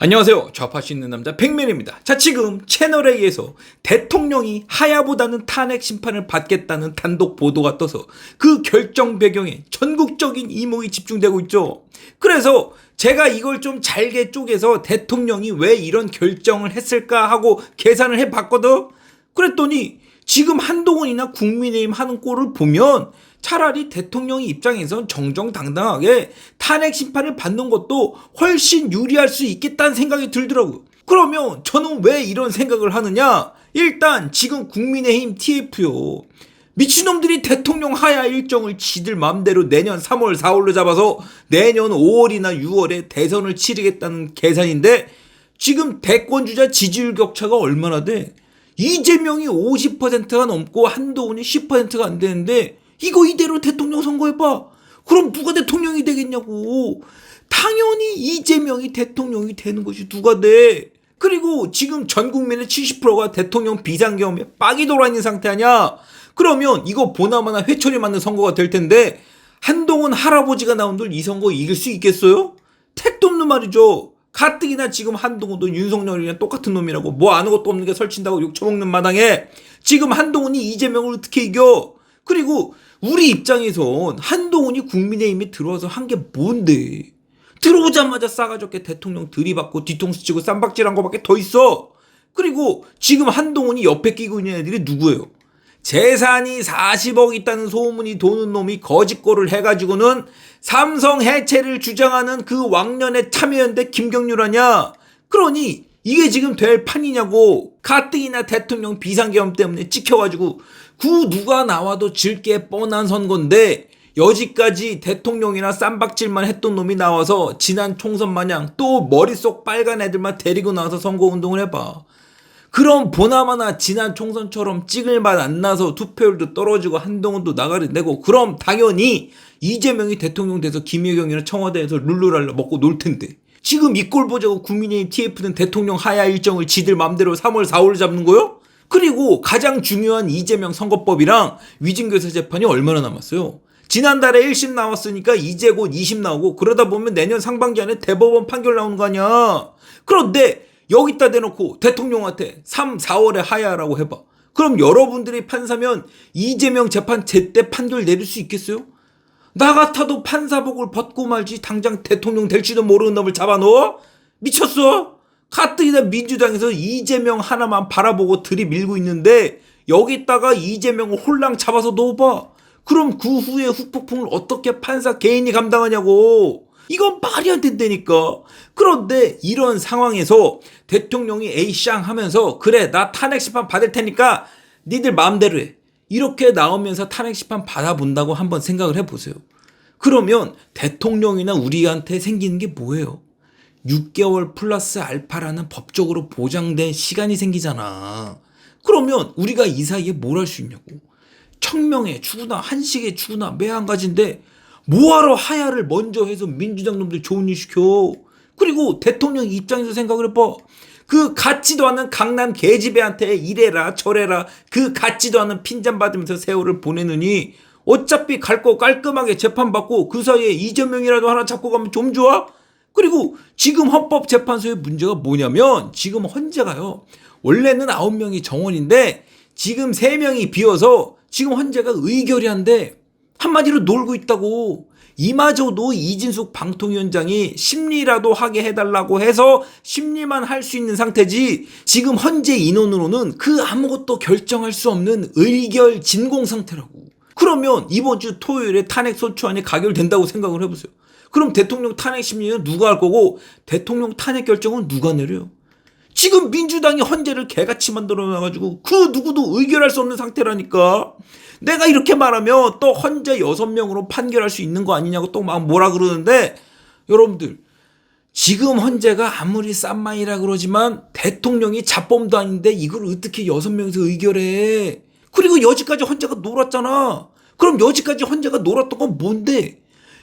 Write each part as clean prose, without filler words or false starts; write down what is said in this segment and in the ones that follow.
안녕하세요. 좌파 수 있는 남자 백맨입니다. 자, 지금 채널A에서 대통령이 하야보다는 탄핵 심판을 받겠다는 단독 보도가 떠서 그 결정 배경에 전국적인 이목이 집중되고 있죠. 그래서 제가 이걸 좀 잘게 쪼개서 대통령이 왜 이런 결정을 했을까 하고 계산을 해봤거든. 그랬더니 지금 한동훈이나 국민의힘 하는 꼴을 보면 차라리 대통령의 입장에선 정정당당하게 탄핵 심판을 받는 것도 훨씬 유리할 수 있겠다는 생각이 들더라고요. 그러면 저는 왜 이런 생각을 하느냐? 일단 지금 국민의힘 TF요. 미친놈들이 대통령 하야 일정을 지들 맘대로 내년 3월 4월로 잡아서 내년 5월이나 6월에 대선을 치르겠다는 계산인데 지금 대권주자 지지율 격차가 얼마나 돼? 이재명이 50%가 넘고 한동훈이 10%가 안 되는데 이거 이대로 대통령 선거해봐. 그럼 누가 대통령이 되겠냐고. 당연히 이재명이 대통령이 되는 것이 누가 돼. 그리고 지금 전 국민의 70%가 대통령 비상경험에 빡이 돌아있는 상태 아니야. 그러면 이거 보나마나 회초리 맞는 선거가 될 텐데 한동훈 할아버지가 나온들 이 선거 이길 수 있겠어요? 택도 없는 말이죠. 가뜩이나 지금 한동훈도 윤석열이랑 똑같은 놈이라고 뭐 아는 것도 없는 게 설친다고 욕 처먹는 마당에 지금 한동훈이 이재명을 어떻게 이겨? 그리고 우리 입장에선 한동훈이 국민의힘에 들어와서 한 게 뭔데? 들어오자마자 싸가지없게 대통령 들이받고 뒤통수 치고 쌈박질한 거밖에 더 있어. 그리고 지금 한동훈이 옆에 끼고 있는 애들이 누구예요? 재산이 40억 있다는 소문이 도는 놈이 거짓골을 해가지고는 삼성 해체를 주장하는 그 왕년의 참여연대 김경률 아냐? 그러니 이게 지금 될 판이냐고. 가뜩이나 대통령 비상계엄 때문에 찍혀가지고 그 누가 나와도 질 게 뻔한 선거인데 여지까지 대통령이나 쌈박질만 했던 놈이 나와서 지난 총선 마냥 또 머릿속 빨간 애들만 데리고 나와서 선거운동을 해봐. 그럼 보나마나 지난 총선처럼 찍을 맛 안 나서 투표율도 떨어지고 한동훈도 나가리 내고 그럼 당연히 이재명이 대통령 돼서 김혜경이나 청와대에서 룰루랄라 먹고 놀 텐데 지금 이 꼴 보자고 국민의힘 TF는 대통령 하야 일정을 지들 맘대로 3월 4월 잡는 거요? 그리고 가장 중요한 이재명 선거법이랑 위증교사 재판이 얼마나 남았어요? 지난달에 1심 나왔으니까 이제 곧 2심 나오고 그러다 보면 내년 상반기 안에 대법원 판결 나오는 거 아니야. 그런데 여기다 대놓고 대통령한테 3, 4월에 하야라고 해봐. 그럼 여러분들이 판사면 이재명 재판 제때 판결 내릴 수 있겠어요? 나 같아도 판사복을 벗고 말지 당장 대통령 될지도 모르는 놈을 잡아넣어? 미쳤어? 가뜩이나 민주당에서 이재명 하나만 바라보고 들이밀고 있는데 여기다가 이재명을 홀랑 잡아서 넣어봐. 그럼 그 후에 후폭풍을 어떻게 판사 개인이 감당하냐고. 이건 말이 안 된다니까. 그런데 이런 상황에서 대통령이 에이샹 하면서 그래 나 탄핵 심판 받을 테니까 니들 마음대로 해. 이렇게 나오면서 탄핵 심판 받아본다고 한번 생각을 해보세요. 그러면 대통령이나 우리한테 생기는 게 뭐예요? 6개월 플러스 알파라는 법적으로 보장된 시간이 생기잖아. 그러면 우리가 이 사이에 뭘 할 수 있냐고. 청명회 추구나 한식회 추구나 매한가지인데 뭐하러 하야를 먼저 해서 민주당 놈들 좋은 일 시켜. 그리고 대통령 입장에서 생각을 해봐. 그 같지도 않은 강남 계집애한테 이래라 저래라 그 같지도 않은 핀잔 받으면서 세월을 보내느니 어차피 갈 거 깔끔하게 재판받고 그 사이에 이재명이라도 하나 잡고 가면 좀 좋아? 그리고 지금 헌법재판소의 문제가 뭐냐면 지금 헌재가요. 원래는 9명이 정원인데 지금 3명이 비어서 지금 헌재가 의결이한데 한마디로 놀고 있다고. 이마저도 이진숙 방통위원장이 심리라도 하게 해달라고 해서 심리만 할 수 있는 상태지 지금 헌재 인원으로는 그 아무것도 결정할 수 없는 의결 진공 상태라고. 그러면 이번 주 토요일에 탄핵 소추안이 가결된다고 생각을 해보세요. 그럼 대통령 탄핵 심리는 누가 할 거고 대통령 탄핵 결정은 누가 내려요? 지금 민주당이 헌재를 개같이 만들어놔가지고 그 누구도 의결할 수 없는 상태라니까. 내가 이렇게 말하면 또 헌재 6명으로 판결할 수 있는 거 아니냐고 또 막 뭐라 그러는데 여러분들 지금 헌재가 아무리 싼마이라 그러지만 대통령이 잡범도 아닌데 이걸 어떻게 6명에서 의결해. 그리고 여지까지 헌재가 놀았잖아. 그럼 여지까지 헌재가 놀았던 건 뭔데?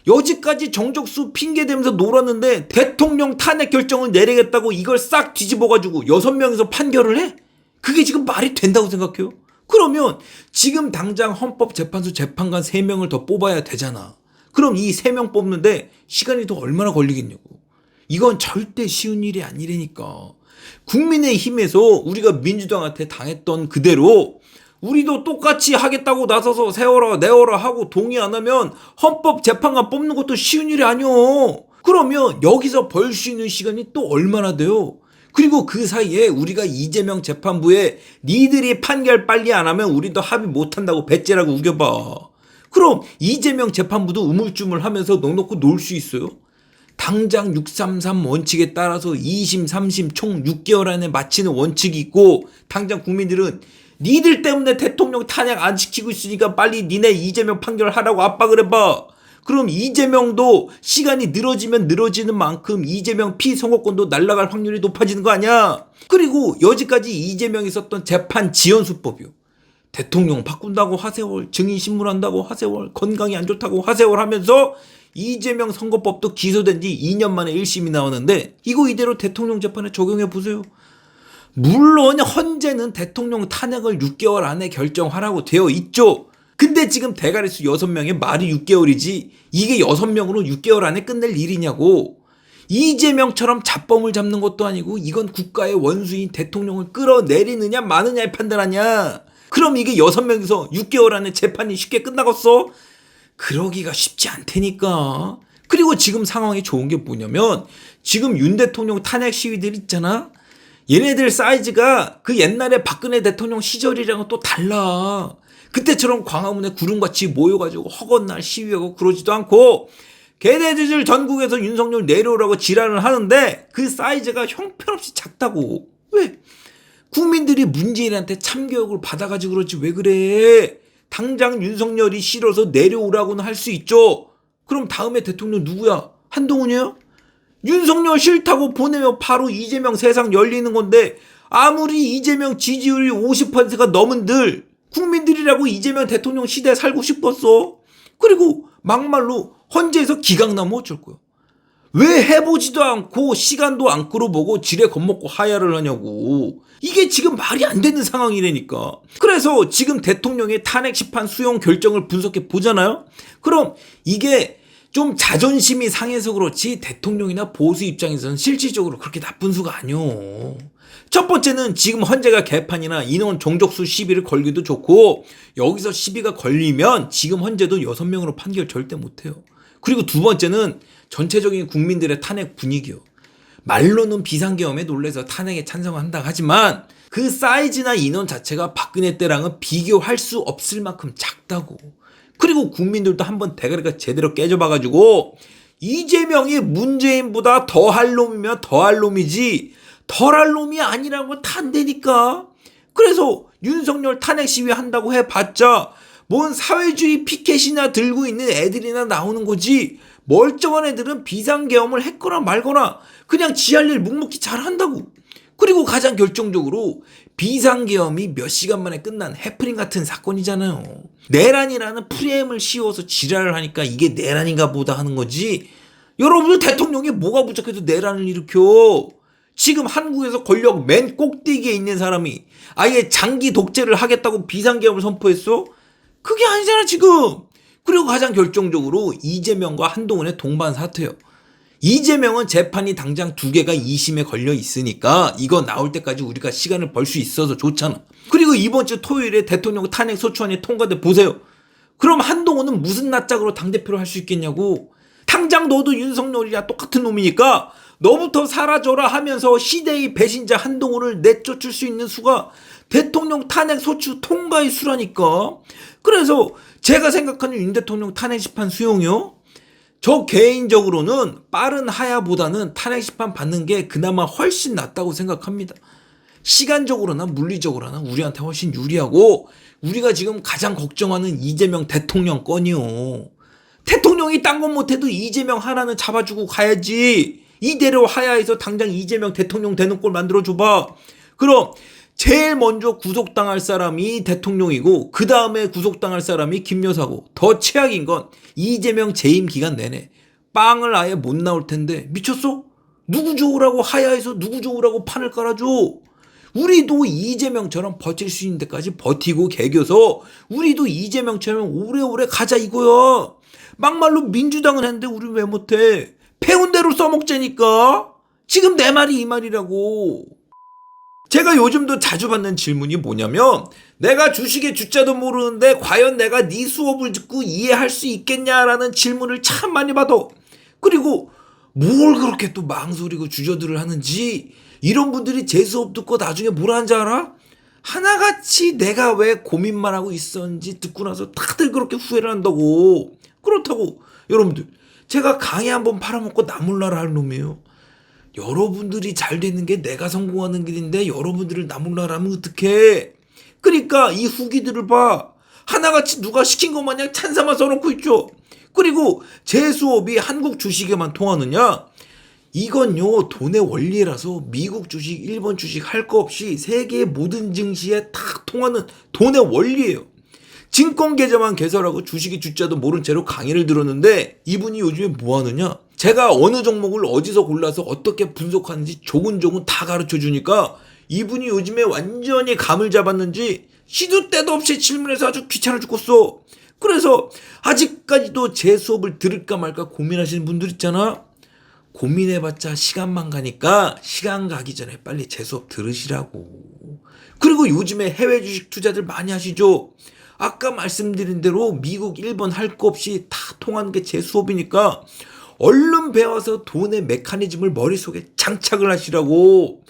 여지까지 정적수 핑계대면서 놀았는데 대통령 탄핵 결정을 내리겠다고 이걸 싹 뒤집어가지고 6명에서 판결을 해? 그게 지금 말이 된다고 생각해요? 그러면 지금 당장 헌법재판소 재판관 3명을 더 뽑아야 되잖아. 그럼 이 3명 뽑는데 시간이 더 얼마나 걸리겠냐고. 이건 절대 쉬운 일이 아니라니까. 국민의힘에서 우리가 민주당한테 당했던 그대로 우리도 똑같이 하겠다고 나서서 세워라 내워라 하고 동의 안 하면 헌법재판관 뽑는 것도 쉬운 일이 아니오. 그러면 여기서 벌 수 있는 시간이 또 얼마나 돼요? 그리고 그 사이에 우리가 이재명 재판부에 니들이 판결 빨리 안 하면 우리도 합의 못 한다고 배째라고 우겨봐. 그럼 이재명 재판부도 우물쭈물하면서 넉넉히 놀 수 있어요? 당장 633 원칙에 따라서 2심, 3심 총 6개월 안에 마치는 원칙이 있고 당장 국민들은 니들 때문에 대통령 탄핵 안 시키고 있으니까 빨리 니네 이재명 판결하라고 압박을 해봐. 그럼 이재명도 시간이 늘어지면 늘어지는 만큼 이재명 피선거권도 날아갈 확률이 높아지는 거 아니야. 그리고 여지까지 이재명이 썼던 재판 지연수법이요. 대통령 바꾼다고 하세월, 증인신문한다고 하세월, 건강이 안 좋다고 하세월 하면서 이재명 선거법도 기소된 지 2년 만에 1심이 나오는데 이거 이대로 대통령 재판에 적용해 보세요. 물론 헌재는 대통령 탄핵을 6개월 안에 결정하라고 되어 있죠. 근데 지금 대가리수 6명의 말이 6개월이지 이게 6명으로 6개월 안에 끝낼 일이냐고. 이재명처럼 잡범을 잡는 것도 아니고 이건 국가의 원수인 대통령을 끌어내리느냐 마느냐의 판단 아니야. 그럼 이게 6명이서 6개월 안에 재판이 쉽게 끝나겠어? 그러기가 쉽지 않다니까. 그리고 지금 상황이 좋은 게 뭐냐면 지금 윤 대통령 탄핵 시위들 있잖아. 얘네들 사이즈가 그 옛날에 박근혜 대통령 시절이랑은 또 달라. 그때처럼 광화문에 구름같이 모여가지고 허건날 시위하고 그러지도 않고 걔네들 전국에서 윤석열 내려오라고 지랄을 하는데 그 사이즈가 형편없이 작다고. 왜? 국민들이 문재인한테 참교육을 받아가지고 그렇지 왜 그래. 당장 윤석열이 싫어서 내려오라고는 할 수 있죠. 그럼 다음에 대통령 누구야? 한동훈이에요? 윤석열 싫다고 보내면 바로 이재명 세상 열리는 건데 아무리 이재명 지지율이 50%가 넘은들 국민들이라고 이재명 대통령 시대에 살고 싶었어. 그리고 막말로 헌재에서 기각나면 어쩔 거야. 왜 해보지도 않고 시간도 안 끌어보고 지레 겁먹고 하야를 하냐고. 이게 지금 말이 안 되는 상황이라니까. 그래서 지금 대통령의 탄핵 심판 수용 결정을 분석해 보잖아요. 그럼 이게 좀 자존심이 상해서 그렇지 대통령이나 보수 입장에서는 실질적으로 그렇게 나쁜 수가 아니오. 첫 번째는 지금 헌재가 개판이나 인원 종족수 시비를 걸기도 좋고 여기서 시비가 걸리면 지금 헌재도 6명으로 판결 절대 못해요. 그리고 두 번째는 전체적인 국민들의 탄핵 분위기요. 말로는 비상계엄에 놀래서 탄핵에 찬성한다 하지만 그 사이즈나 인원 자체가 박근혜 때랑은 비교할 수 없을 만큼 작다고. 그리고 국민들도 한번 대가리가 제대로 깨져봐가지고 이재명이 문재인보다 더할 놈이면 더할 놈이지 덜할 놈이 아니라는 건 다 안 되니까. 그래서 윤석열 탄핵 시위 한다고 해봤자 뭔 사회주의 피켓이나 들고 있는 애들이나 나오는 거지 멀쩡한 애들은 비상계엄을 했거나 말거나 그냥 지 할 일 묵묵히 잘한다고. 그리고 가장 결정적으로 비상계엄이 몇 시간 만에 끝난 해프닝 같은 사건이잖아요. 내란이라는 프레임을 씌워서 지랄을 하니까 이게 내란인가 보다 하는 거지. 여러분들 대통령이 뭐가 부족해서 내란을 일으켜. 지금 한국에서 권력 맨 꼭대기에 있는 사람이 아예 장기 독재를 하겠다고 비상계엄을 선포했어? 그게 아니잖아 지금. 그리고 가장 결정적으로 이재명과 한동훈의 동반 사퇴요. 이재명은 재판이 당장 2개가 2심에 걸려 있으니까 이거 나올 때까지 우리가 시간을 벌 수 있어서 좋잖아. 그리고 이번 주 토요일에 대통령 탄핵 소추안이 통과돼 보세요. 그럼 한동훈은 무슨 낯짝으로 당대표를 할 수 있겠냐고. 당장 너도 윤석열이랑 똑같은 놈이니까 너부터 사라져라 하면서 시대의 배신자 한동훈을 내쫓을 수 있는 수가 대통령 탄핵 소추 통과의 수라니까. 그래서 제가 생각하는 윤 대통령 탄핵 심판 수용이요. 저 개인적으로는 빠른 하야보다는 탄핵 심판 받는 게 그나마 훨씬 낫다고 생각합니다. 시간적으로나 물리적으로나 우리한테 훨씬 유리하고 우리가 지금 가장 걱정하는 이재명 대통령 건이요. 대통령이 딴 건 못해도 이재명 하나는 잡아주고 가야지. 이대로 하야해서 당장 이재명 대통령 되는 꼴 만들어줘봐. 그럼 제일 먼저 구속당할 사람이 대통령이고 그 다음에 구속당할 사람이 김 여사고 더 최악인 건 이재명 재임 기간 내내 빵을 아예 못 나올 텐데 미쳤어? 누구 좋으라고 하야해서 누구 좋으라고 판을 깔아줘. 우리도 이재명처럼 버틸 수 있는 데까지 버티고 개겨서 우리도 이재명처럼 오래오래 가자 이거야. 막말로 민주당은 했는데 우리 왜 못해? 배운 대로 써먹자니까. 지금 내 말이 이 말이라고. 제가 요즘도 자주 받는 질문이 뭐냐면, 내가 주식의 주자도 모르는데 과연 내가 네 수업을 듣고 이해할 수 있겠냐라는 질문을 참 많이 받아. 그리고 뭘 그렇게 또 망설이고 주저들을 하는지, 이런 분들이 제 수업 듣고 나중에 뭘 하는지 알아? 하나같이 내가 왜 고민만 하고 있었는지 듣고 나서 다들 그렇게 후회를 한다고. 그렇다고 여러분들, 제가 강의 한번 팔아먹고 나몰라라 할 놈이에요. 여러분들이 잘 되는 게 내가 성공하는 길인데 여러분들을 나몰라라 하면 어떡해. 그러니까 이 후기들을 봐. 하나같이 누가 시킨 것 마냥 찬사만 써놓고 있죠. 그리고 제 수업이 한국 주식에만 통하느냐? 이건요, 돈의 원리라서 미국 주식, 일본 주식 할 거 없이 세계의 모든 증시에 다 통하는 돈의 원리예요. 증권 계좌만 개설하고 주식의 주자도 모른 채로 강의를 들었는데, 이분이 요즘에 뭐 하느냐? 제가 어느 종목을 어디서 골라서 어떻게 분석하는지 조근조근 다 가르쳐 주니까 이분이 요즘에 완전히 감을 잡았는지 시도 때도 없이 질문해서 아주 귀찮아 죽겠어. 그래서 아직까지도 제 수업을 들을까 말까 고민하시는 분들 있잖아. 고민해봤자 시간만 가니까 시간 가기 전에 빨리 제 수업 들으시라고. 그리고 요즘에 해외 주식 투자들 많이 하시죠. 아까 말씀드린 대로 미국, 일본 할 거 없이 다 통하는 게 제 수업이니까 얼른 배워서 돈의 메커니즘을 머릿속에 장착을 하시라고.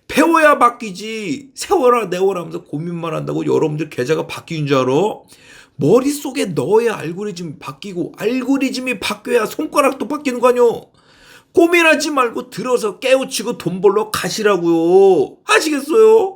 배워야 바뀌지. 세워라 내워라 하면서 고민만 한다고 여러분들 계좌가 바뀌는 줄 알아? 머릿속에 넣어야 알고리즘이 바뀌고, 알고리즘이 바뀌어야 손가락도 바뀌는 거 아니야. 고민하지 말고 들어서 깨우치고 돈 벌러 가시라고요. 아시겠어요?